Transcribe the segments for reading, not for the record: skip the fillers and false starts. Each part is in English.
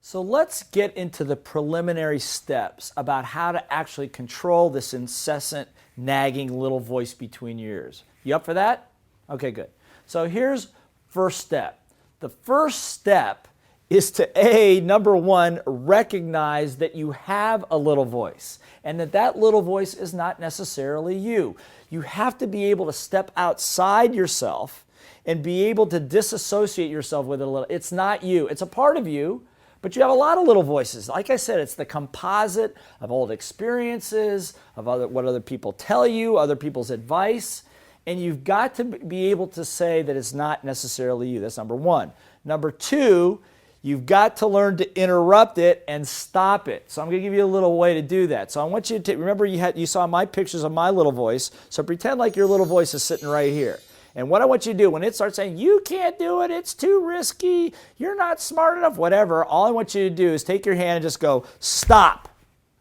So let's get into the preliminary steps about how to actually control this incessant nagging little voice between your ears. You up for that? Okay, good. So here's first step. The first step is to number one, recognize that you have a little voice and that little voice is not necessarily you. You have to be able to step outside yourself and be able to disassociate yourself with it a little. It's not you. It's a part of you. But you have a lot of little voices. Like I said, it's the composite of old experiences, of what other people tell you, other people's advice. And you've got to be able to say that it's not necessarily you. That's number one. Number two, you've got to learn to interrupt it and stop it. So I'm going to give you a little way to do that. So I want you to remember you saw my pictures of my little voice. So pretend like your little voice is sitting right here. And what I want you to do, when it starts saying, you can't do it, it's too risky, you're not smart enough, whatever, all I want you to do is take your hand and just go, stop.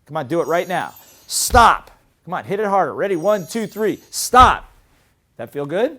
Come on, do it right now. Stop. Come on, hit it harder. Ready? 1, 2, 3. Stop. That feel good?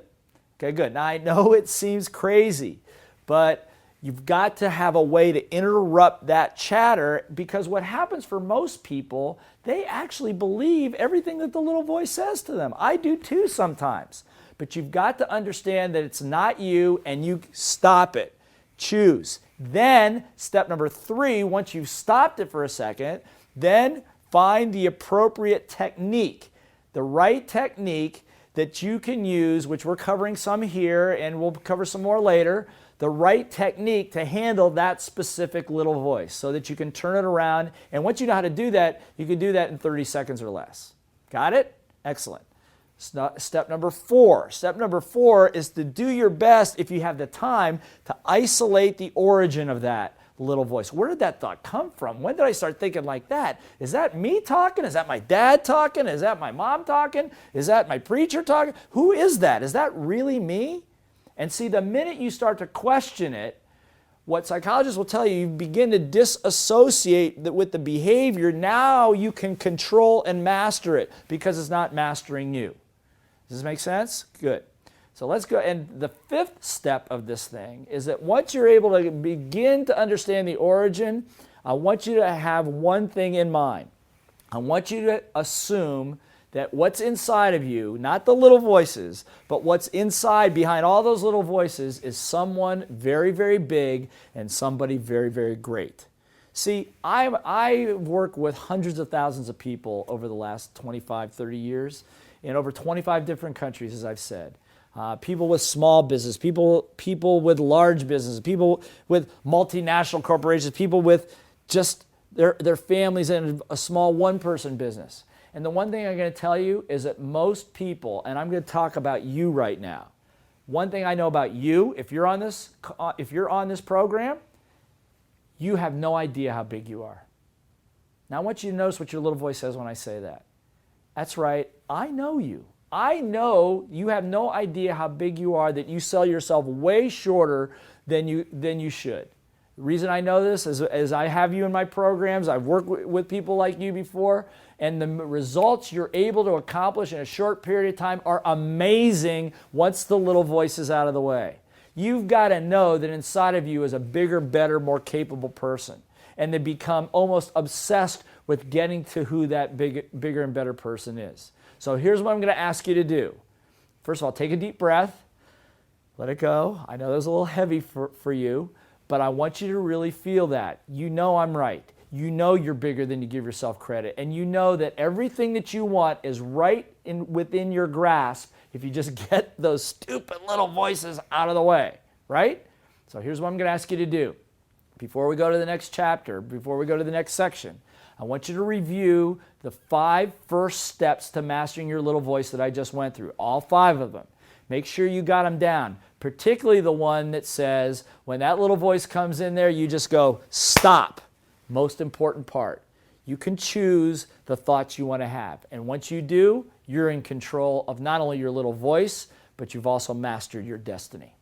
Okay, good. Now, I know it seems crazy, but you've got to have a way to interrupt that chatter, because what happens for most people, they actually believe everything that the little voice says to them. I do too sometimes. But you've got to understand that it's not you, and you stop it. Choose. Then, step number 3, once you've stopped it for a second, then find the appropriate technique, the right technique that you can use, which we're covering some here, and we'll cover some more later, the right technique to handle that specific little voice so that you can turn it around. And once you know how to do that, you can do that in 30 seconds or less. Got it? Excellent. Step number 4. Step number 4 is to do your best, if you have the time, to isolate the origin of that little voice. Where did that thought come from? When did I start thinking like that? Is that me talking? Is that my dad talking? Is that my mom talking? Is that my preacher talking? Who is that? Is that really me? And see, the minute you start to question it, what psychologists will tell you, you begin to disassociate with the behavior. Now you can control and master it because it's not mastering you. Does this make sense? Good. So let's go. And the 5th step of this thing is that once you're able to begin to understand the origin, I want you to have one thing in mind. I want you to assume that what's inside of you, not the little voices, but what's inside behind all those little voices is someone very, very big and somebody very, very great. See, I work with hundreds of thousands of people over the last 25, 30 years in over 25 different countries, as I've said. People with small business, people with large business, people with multinational corporations, people with just their families and a small one-person business. And the one thing I'm going to tell you is that most people, and I'm going to talk about you right now. One thing I know about you, if you're on this program, you have no idea how big you are. Now I want you to notice what your little voice says when I say that. That's right, I know you. I know you have no idea how big you are, that you sell yourself way shorter than you should. The reason I know this is I have you in my programs. I've worked with people like you before, and the results you're able to accomplish in a short period of time are amazing once the little voice is out of the way. You've got to know that inside of you is a bigger, better, more capable person, and to become almost obsessed with getting to who that bigger and better person is. So here's what I'm going to ask you to do. First of all, take a deep breath. Let it go. I know that was a little heavy for you, but I want you to really feel that. You know I'm right. You know you're bigger than you give yourself credit. And you know that everything that you want is right within your grasp if you just get those stupid little voices out of the way, right? So here's what I'm going to ask you to do. Before we go to the next chapter, before we go to the next section, I want you to review the 5 first steps to mastering your little voice that I just went through, all 5 of them. Make sure you got them down, particularly the one that says when that little voice comes in there, you just go, stop. Most important part. You can choose the thoughts you want to have. And once you do, you're in control of not only your little voice, but you've also mastered your destiny.